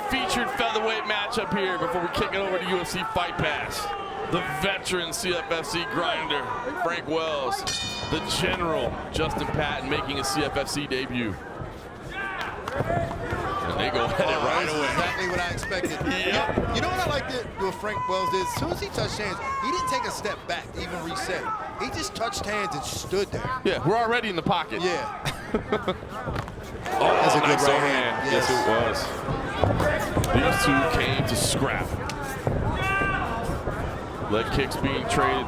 featured featherweight matchup here before we kick it over to UFC Fight Pass. The veteran CFFC grinder, Frank Wells. The general, Justin Patton, making his CFFC debut. And they go at it right away. Exactly what I expected. Yeah. You know what I liked what Frank Wells did? As soon as he touched hands, he didn't take a step back to even reset. He just touched hands and stood there. Yeah, we're already in the pocket. Yeah. That's a good right hand. Yes, it was. These two came to scrap. Leg kicks being traded.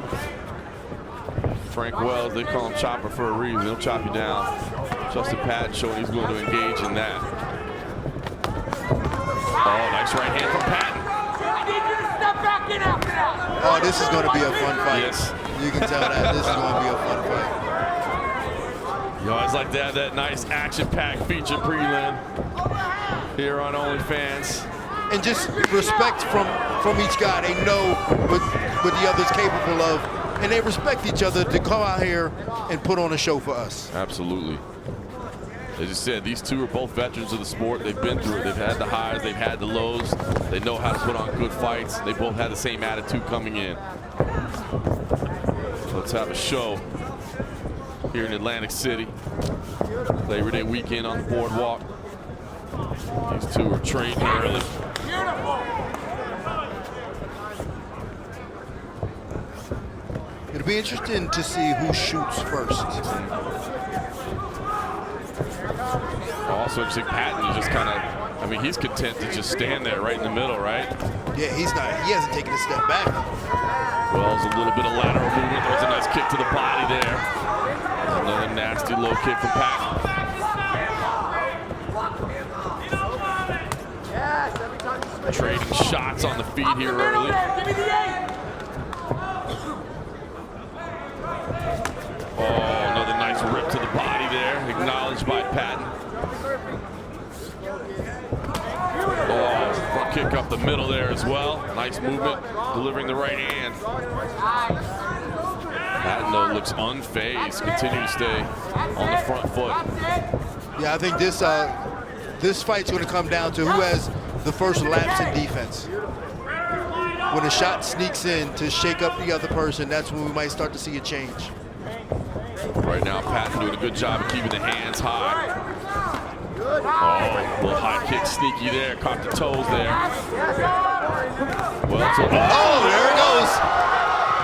Frank Wells, they call him Chopper for a reason. He'll chop you down. Justin Patton showing he's going to engage in that. Oh, nice right hand from Patton. I need you to step back in after that. Oh, this is going to be a fun fight. Yes. You can tell that this is going to be a fun fight. You always like to have that nice action-packed feature prelim here on OnlyFans. And just respect from each guy. They know what the other's capable of, and they respect each other to come out here and put on a show for us. Absolutely. As you said, these two are both veterans of the sport. They've been through it. They've had the highs, they've had the lows. They know how to put on good fights. They both had the same attitude coming in. Let's have a show here in Atlantic City. Labor Day weekend on the boardwalk. These two are trading early. It'll be interesting to see who shoots first. Also interesting, Patton is just kind of, I mean, he's content to just stand there right in the middle, right? Yeah, he hasn't taken a step back. Wells, a little bit of lateral movement. There's a nice kick to the body there. Another nasty low kick from Patton. Trading shots on the feet here early. Oh, another nice rip to the body there, acknowledged by Patton. Oh, front kick up the middle there as well. Nice movement, delivering the right hand. Patton, though, looks unfazed, continuing to stay on the front foot. Yeah, I think this fight's going to come down to who has the first lapse in defense. When a shot sneaks in to shake up the other person, that's when we might start to see a change. Right now, Patton doing a good job of keeping the hands high. Oh, little high kick sneaky there, caught the toes there. Well, oh, there it goes.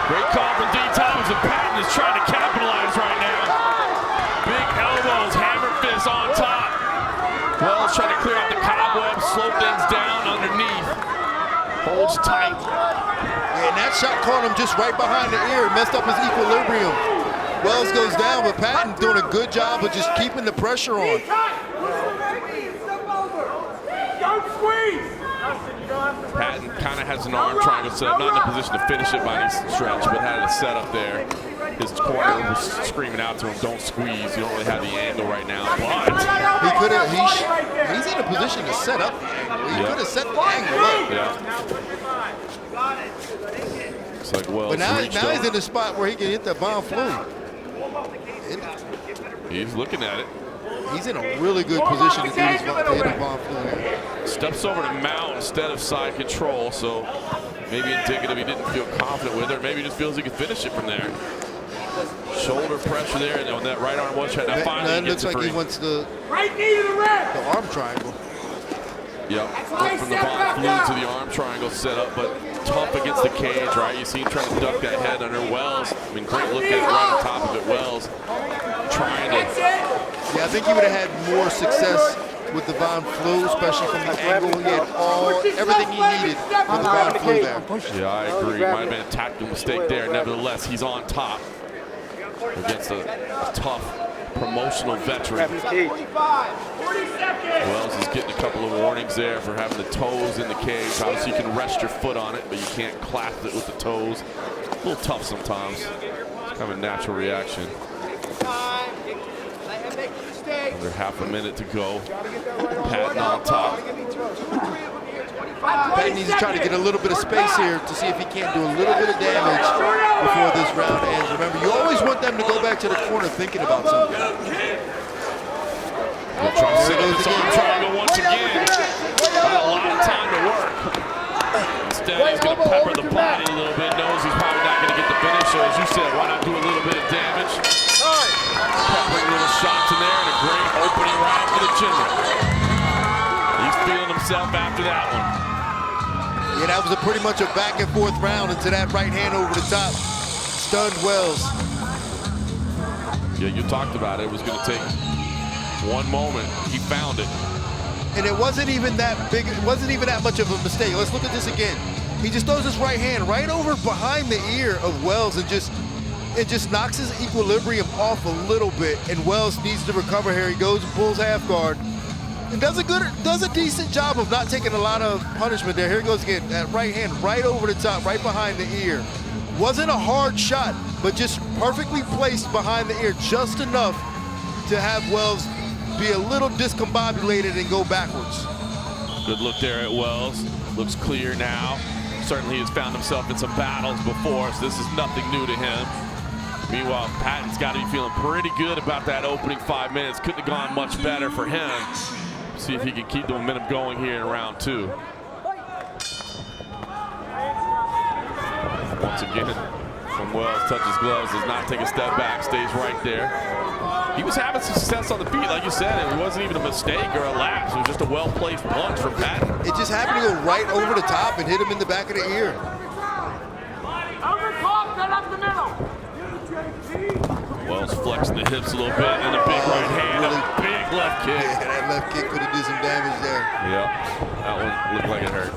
Great call from D. Thomas, and Patton is trying to capitalize right now. Big elbows, hammer fists on top. Wells trying to clear out the cobwebs, slow things down underneath. Holds tight. Yeah, and that shot caught him just right behind the ear, messed up his equilibrium. Wells goes down, but Patton doing a good job of just keeping the pressure on. Don't squeeze. Patton kind of has an arm triangle set up, not in a position to finish it by any stretch, but had it set up there. His corner was screaming out to him, don't squeeze. You don't really have the angle right now, but he could have, he's in a position to set up the angle. He could have set the angle up. Yeah. Looks like Wells but now he's in the a spot where he can hit the bomb flu. He's looking at it. He's in a really good position to do this, to hit a bomb flu. Steps over to mount instead of side control, so maybe indicative he didn't feel confident with it, or maybe he just feels he can finish it from there. Shoulder pressure there, and on that right arm one shot. Now finally that looks like he wants the right knee to the rib. The arm triangle. Yep, went from the bomb flu to the arm triangle set up, but tough against the cage, right? You see him trying to duck that head under Wells. I mean, great look at it right on top of it. Wells trying to. Yeah, I think he would have had more success with the Von Flu, especially from the angle. He had everything he needed with the Von Flu there. Yeah, I agree. Might have been a tactical mistake there. Nevertheless, he's on top against a tough promotional veteran. Wells is getting a couple of warnings there for having the toes in the cage. Obviously, you can rest your foot on it, but you can't clasp it with the toes. A little tough sometimes. It's kind of a natural reaction. Under half a minute to go. Patton on top. Patton needs to try to get a little bit of space here to see if he can't do a little bit of damage before this round ends. Remember, you always want them to go back to the corner thinking about something. We'll try to set up this arm triangle once again. Got a lot of time pepper the body a little bit. Knows he's probably not going to get the finish. So as you said, why not do a little bit of damage? Peppering little shots in there and a great opening round for the general. He's feeling himself after that one. Yeah, that was pretty much a back and forth round into that right hand over the top. Stunned Wells. Yeah, you talked about it. It was going to take one moment. He found it. And it wasn't even that big, it wasn't even that much of a mistake. Let's look at this again. He just throws his right hand right over behind the ear of Wells and just knocks his equilibrium off a little bit. And Wells needs to recover here. He goes and pulls half guard. And does a decent job of not taking a lot of punishment there. Here he goes again, that right hand right over the top, right behind the ear. Wasn't a hard shot, but just perfectly placed behind the ear, just enough to have Wells be a little discombobulated and go backwards. Good look there at Wells. Looks clear now. Certainly has found himself in some battles before, so this is nothing new to him. Meanwhile, Patton's got to be feeling pretty good about that opening 5 minutes. Couldn't have gone much better for him. See if he can keep the momentum going here in round 2. Once again, from Wells, touches gloves, does not take a step back, stays right there. He was having some success on the feet, like you said. It wasn't even a mistake or a lapse. It was just a well-placed punch from Patton. It just happened to go right over the top and hit him in the back of the ear. Wells flexing the hips a little bit and a big right hand, a big left kick. Yeah, that left kick could have did some damage there. Yeah, that one looked like it hurt.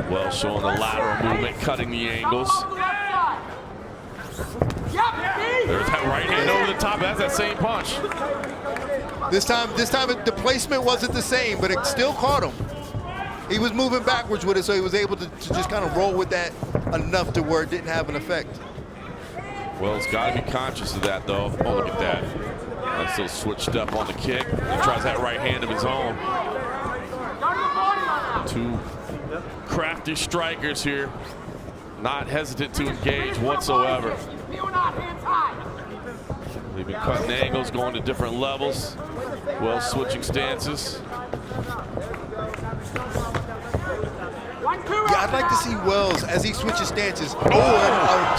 Wells showing the lateral movement, cutting the angles. There's that right hand over the top. That's that same punch. This time the placement wasn't the same, but it still caught him. He was moving backwards with it, so he was able to just kind of roll with that enough to where it didn't have an effect. Wells got to be conscious of that, though. Oh, look at that. That's still switched up on the kick. He tries that right hand of his own. Two crafty strikers here. Not hesitant to engage whatsoever. They've been cutting angles, going to different levels. Wells switching stances. Yeah, I'd like to see Wells as he switches stances. Oh, a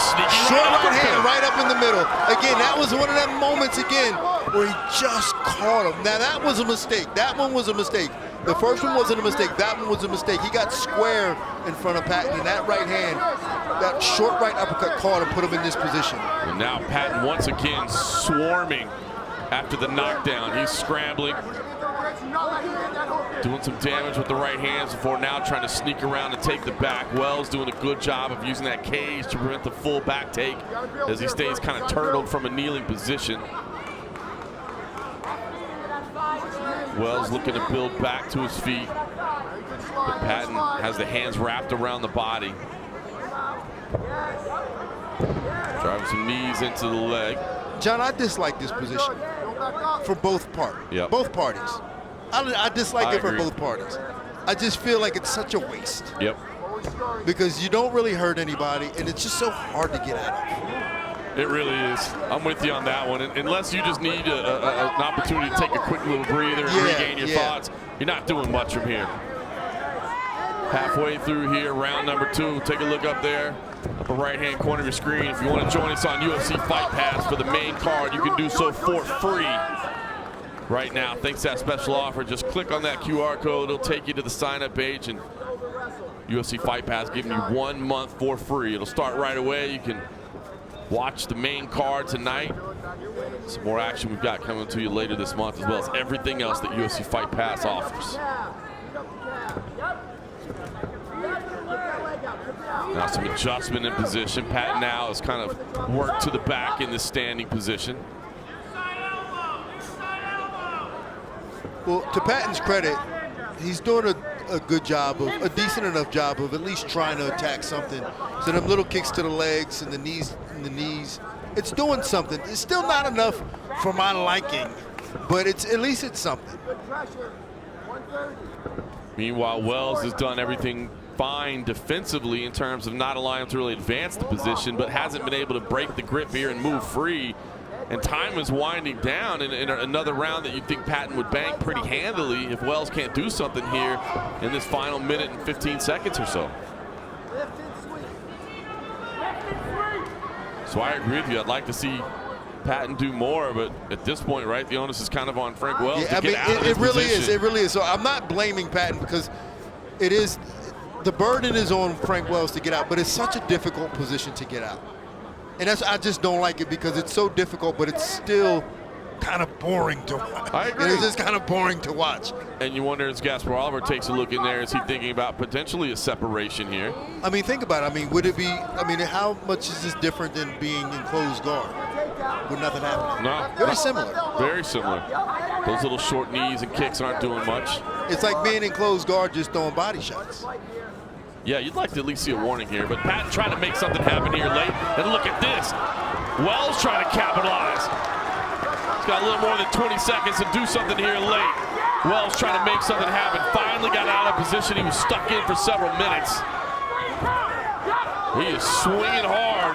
short right hand right up in the middle. Again, that was one of them moments again where he just caught him. Now that was a mistake. That one was a mistake. The first one wasn't a mistake. That one was a mistake. He got square in front of Patton, and that right hand, that short right uppercut caught him, put him in this position. And now Patton once again swarming after the knockdown. He's scrambling, doing some damage with the right hands before now trying to sneak around and take the back. Wells doing a good job of using that cage to prevent the full back take as he stays kind of turtled from a kneeling position. Wells looking to build back to his feet, but Patton has the hands wrapped around the body. Driving some knees into the leg. John, I dislike this position for both parties. Yep. Both parties. I dislike it for agree. both parties. I just feel like it's such a waste. Yep. Because you don't really hurt anybody, and it's just so hard to get out of. It really is. I'm with you on that one. Unless you just need an opportunity to take a quick little breather and regain your thoughts, you're not doing much from here. Halfway through here, round number 2. Take a look up there, upper right-hand corner of your screen. If you want to join us on UFC Fight Pass for the main card, you can do so for free right now. Thanks to that special offer. Just click on that QR code. It'll take you to the sign-up page, and UFC Fight Pass giving you 1 month for free. It'll start right away. You can watch the main card tonight. Some more action we've got coming to you later this month, as well as everything else that UFC Fight Pass offers. Now some adjustment in position. Patton now has kind of worked to the back in this standing position. Well, to Patton's credit, he's doing a good job, a decent enough job of at least trying to attack something. So them little kicks to the legs and the knees, it's doing something. It's still not enough for my liking, but at least it's something. Meanwhile, Wells has done everything fine defensively in terms of not allowing him to really advance the position, but hasn't been able to break the grip here and move free. And time is winding down in another round that you'd think Patton would bank pretty handily if Wells can't do something here in this final minute and 15 seconds or so. So I agree with you. I'd like to see Patton do more, but at this point, right, the onus is kind of on Frank Wells to get out of this position. It really is. So I'm not blaming Patton because it is, the burden is on Frank Wells to get out, but it's such a difficult position to get out. And I just don't like it because it's so difficult, but it's still kind of boring to watch. I agree. It's just kind of boring to watch. And you wonder, as Gaspar Oliver takes a look in there, is he thinking about potentially a separation here? I mean, think about it. I mean, would it be, I mean, how much is this different than being in closed guard with nothing happening? No. Very similar. Very similar. Those little short knees and kicks aren't doing much. It's like being in closed guard just throwing body shots. Yeah, you'd like to at least see a warning here, but Patton trying to make something happen here late. And look at this. Wells trying to capitalize. He's got a little more than 20 seconds to do something here late. Wells trying to make something happen. Finally got out of position. He was stuck in for several minutes. He is swinging hard.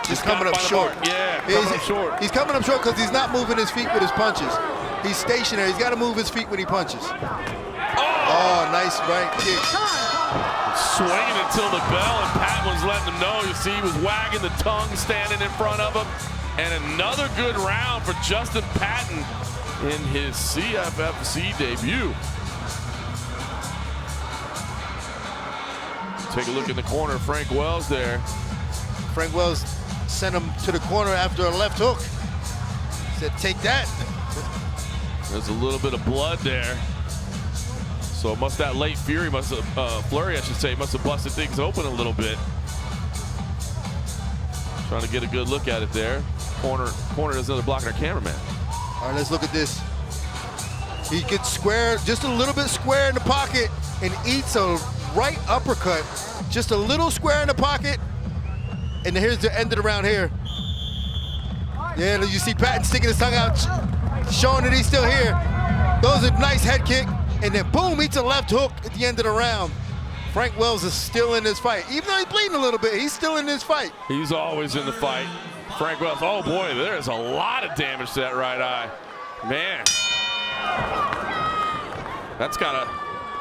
Just coming up short. Yeah, coming up short. He's coming up short because he's not moving his feet with his punches. He's stationary. He's got to move his feet when he punches. Oh, nice right kick. Swinging until the bell, and Patton was letting him know. You see, he was wagging the tongue standing in front of him. And another good round for Justin Patton in his CFFC debut. Take a look in the corner, Frank Wells there. Frank Wells sent him to the corner after a left hook. Said, take that. There's a little bit of blood there. So that late flurry must have busted things open a little bit. Trying to get a good look at it there. Corner does another block on our cameraman. All right, let's look at this. He gets square, just a little bit square in the pocket, and eats a right uppercut. Just a little square in the pocket. And here's the end of the round here. Yeah, you see Patton sticking his tongue out, showing that he's still here. Those are nice head kick. And then boom, eats a left hook at the end of the round. Frank Wells is still in this fight. Even though he's bleeding a little bit, he's still in this fight. He's always in the fight. Frank Wells, oh boy, there's a lot of damage to that right eye. Man. That's gotta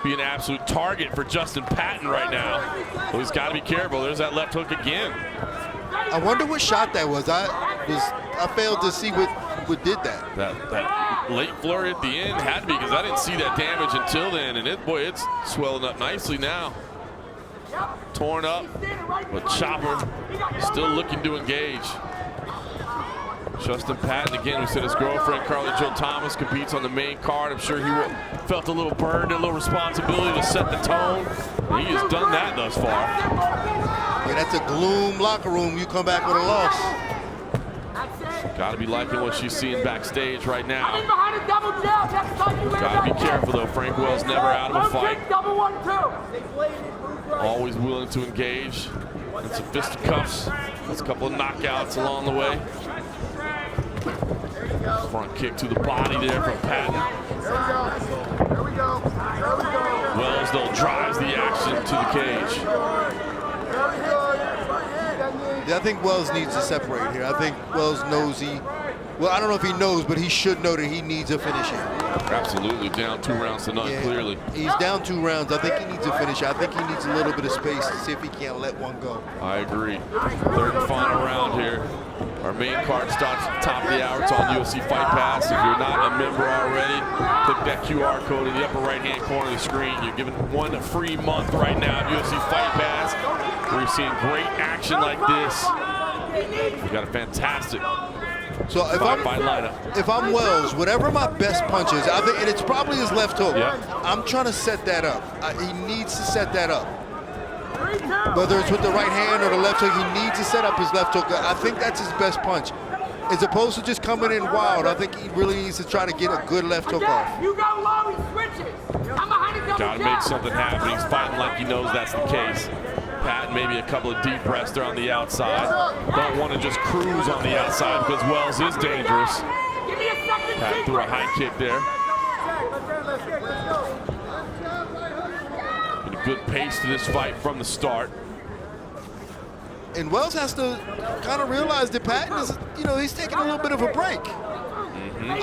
be an absolute target for Justin Patton right now. So he's gotta be careful. There's that left hook again. I wonder what shot that was. I failed to see what did that. That late flurry at the end had to be, because I didn't see that damage until then. And it's swelling up nicely now. Torn up, but Chopper still looking to engage. Justin Patton, again, we said his girlfriend, Carly Jo Thomas, competes on the main card. I'm sure he felt a little burden, a little responsibility to set the tone. And he has done that thus far. Yeah, that's a gloom locker room. You come back with a loss. Got to be liking what she's seeing backstage right now. Got to be careful, though. Frank Wells never out of a fight. Always willing to engage. And some fisticuffs. That's a couple of knockouts along the way. Front kick to the body there from Patton. Wells, though, drives the action to the cage. Yeah, I think Wells needs to separate here. I think Wells knows well, I don't know if he knows, but he should know that he needs a finish here. Absolutely, down 2 rounds to none, clearly. He's down 2 rounds. I think he needs a finish. I think he needs a little bit of space to see if he can't let one go. I agree. 3rd and final round here. Our main card starts at the top of the hour. It's on UFC Fight Pass. If you're not a member already, click that QR code in the upper right-hand corner of the screen. You're given a free month right now at UFC Fight Pass. We're seeing great action like this. We got a fantastic if I'm Wells, whatever my best punch is, I think, and it's probably his left hook. Yeah. I'm trying to set that up. He needs to set that up. Whether it's with the right hand or the left hook, he needs to set up his left hook. I think that's his best punch. As opposed to just coming in wild, I think he really needs to try to get a good left hook off. You go low, he switches. Got to make something happen. He's fighting like he knows that's the case. Patton, maybe a couple of deep breaths there on the outside. Don't want to just cruise on the outside because Wells is dangerous. Patton threw a high kick there. Been a good pace to this fight from the start. And Wells has to kind of realize that Patton is, he's taking a little bit of a break.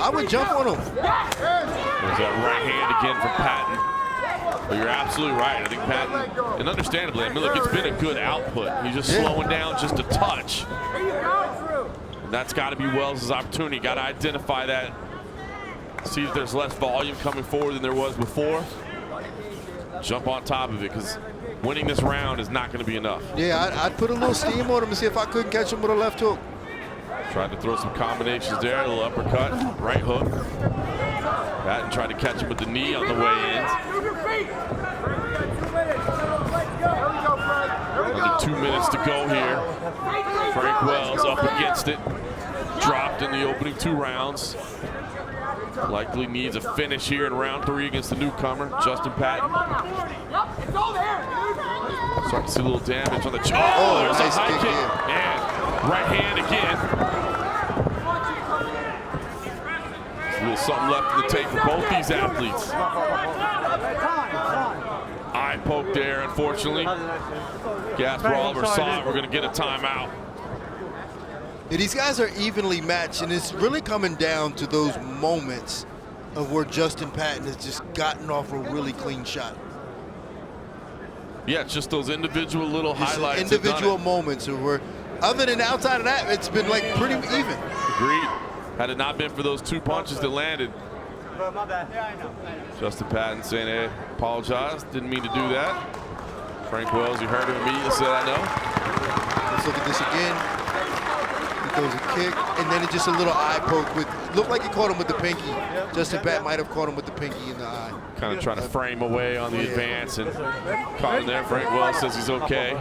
I would jump on him. There's that right hand again from Patton. But you're absolutely right. I think Patton, and understandably, I mean, look, it's been a good output. He's just slowing down just a touch. And that's got to be Wells' opportunity. Got to identify that. See if there's less volume coming forward than there was before. Jump on top of it, because winning this round is not going to be enough. Yeah, I'd put a little steam on him and see if I couldn't catch him with a left hook. Tried to throw some combinations there, a little uppercut, right hook. Patton tried to catch him with the knee on the way in. Under 2 minutes to go here. Frank Wells up against it. Dropped in the opening 2 rounds. Likely needs a finish here in round 3 against the newcomer, Justin Patton. Start to see a little damage on the chin. Oh, there's nice a high kick. in. And right hand again. A little something left in the tank for both these athletes. Eye poke there, unfortunately. Gasper Oliver saw it. We're going to get a timeout. Yeah, these guys are evenly matched, and it's really coming down to those moments of where Justin Patton has just gotten off a really clean shot. Yeah, it's just those individual little Just highlights. individual moments of where, other than outside of that, it's been like pretty even. Agreed. Had it not been for those 2 punches that landed. My bad. Yeah, I know. Justin Patton saying, hey, apologize, didn't mean to do that. Frank Wells, you heard him immediately, said, I know. Let's look at this again. He throws a kick, and then it's just a little eye poke with, looked like he caught him with the pinky. Justin Patton might have caught him with the pinky in the eye. Kind of trying to frame away on the advance, and caught him there. Frank Wells says he's okay.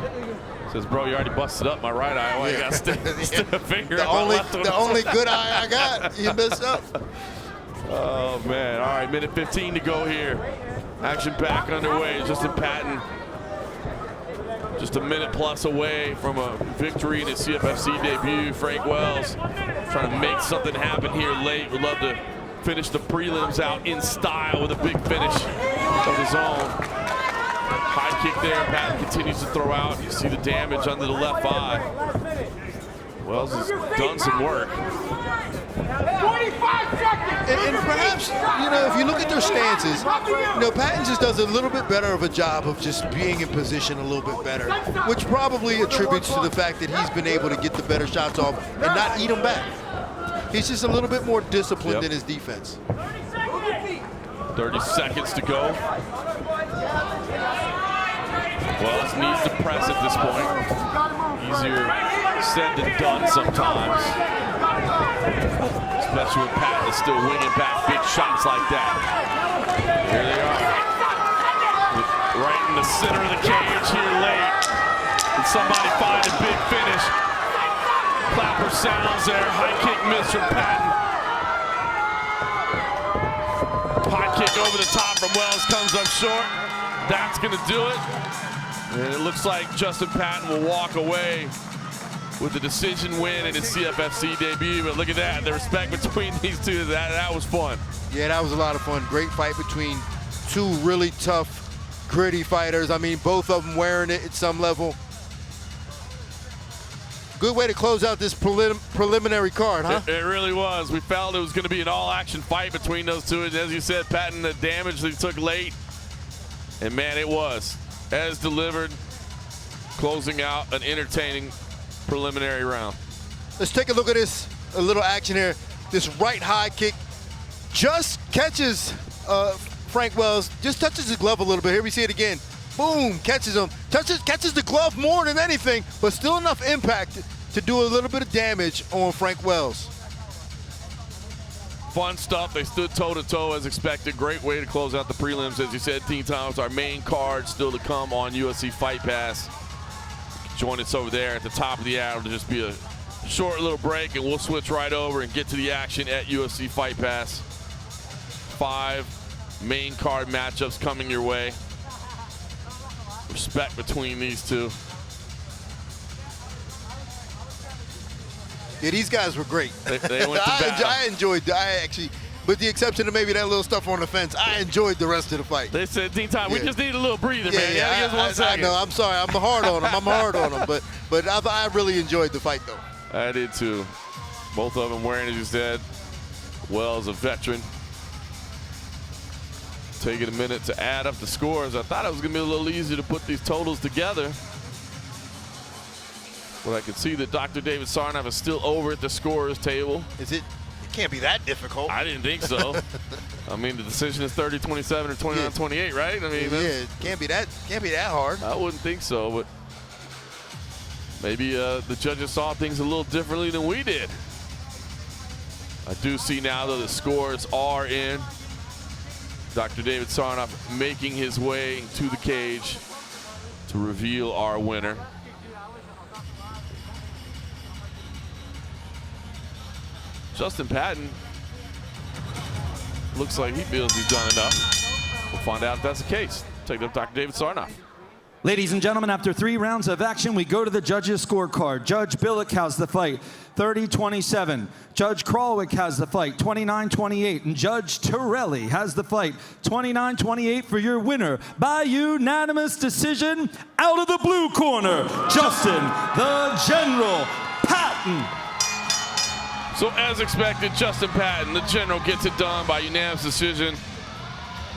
Says, bro, you already busted up my right eye. Why you got to stick a finger The only good eye I got, you messed up. Oh, man. All right, minute 15 to go here. Action back underway. Justin Patton just a minute plus away from a victory in his CFFC debut. Frank Wells trying to make something happen here late. Would love to finish the prelims out in style with a big finish of his own. High kick there. Patton continues to throw out. You see the damage under the left eye. Wells has done some work. 25 seconds! And perhaps, you know, if you look at their stances, you know, Patton just does a little bit better of a job of just being in position a little bit better, which probably attributes to the fact that he's been able to get the better shots off and not eat them back. He's just a little bit more disciplined in his defense. 30 seconds to go. Wells needs to press at this point. Easier said than done sometimes. Especially when Patton is still winging back big shots like that. Here they are. Right in the center of the cage here late. Can somebody find a big finish? Clapper sounds there. High kick missed from Patton. High kick over the top from Wells comes up short. That's going to do it. And it looks like Justin Patton will walk away with the decision win in his CFFC debut. But look at that, the respect between these two, that was fun. Yeah, that was a lot of fun. Great fight between two really tough, gritty fighters. I mean, both of them wearing it at some level. Good way to close out this preliminary card, huh? It really was. We felt it was going to be an all-action fight between those two. And as you said, Patton, the damage that he took late. And man, it was. As delivered, closing out an entertaining preliminary round. Let's take a look at this, a little action here. This right high kick just catches Frank Wells, just touches his glove a little bit. Here we see it again. Boom, catches him. Catches the glove more than anything, but still enough impact to do a little bit of damage on Frank Wells. Fun stuff. They stood toe-to-toe as expected. Great way to close out the prelims. As you said, Teen Times, our main card still to come on UFC Fight Pass. Join us over there at the top of the hour. It'll just be a short little break, and we'll switch right over and get to the action at UFC Fight Pass. 5 main card matchups coming your way. Respect between these two. Yeah, these guys were great. They went to battle. I enjoyed, actually, with the exception of maybe that little stuff on the fence, I enjoyed the rest of the fight. They said, Teen Time, we just need a little breather, man. Yeah, Give us 1 second. I know, I'm sorry, I'm hard on them, but I really enjoyed the fight, though. I did too. Both of them wearing, as you said, Wells, a veteran. taking a minute to add up the scores. I thought it was going to be a little easier to put these totals together. But I can see that Dr. David Sarnoff is still over at the scorer's table. Is it? It can't be that difficult. I didn't think so. I mean, the decision is 30-27 or 29-28, right? I mean, yeah, it can't be that hard. I wouldn't think so, but maybe the judges saw things a little differently than we did. I do see now that the scores are in. Dr. David Sarnoff making his way to the cage to reveal our winner. Justin Patton looks like he feels he's done enough. We'll find out if that's the case. Take it up Dr. David Sarnoff. Ladies and gentlemen, after 3 rounds of action, we go to the judges' scorecard. Judge Billick has the fight, 30-27. Judge Krawczyk has the fight, 29-28. And Judge Torelli has the fight, 29-28 for your winner by unanimous decision. Out of the blue corner, Justin the General Patton. So as expected, Justin Patton, the General, gets it done by unanimous decision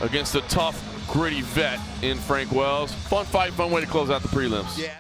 against a tough, gritty vet in Frank Wells. Fun fight, fun way to close out the prelims. Yeah.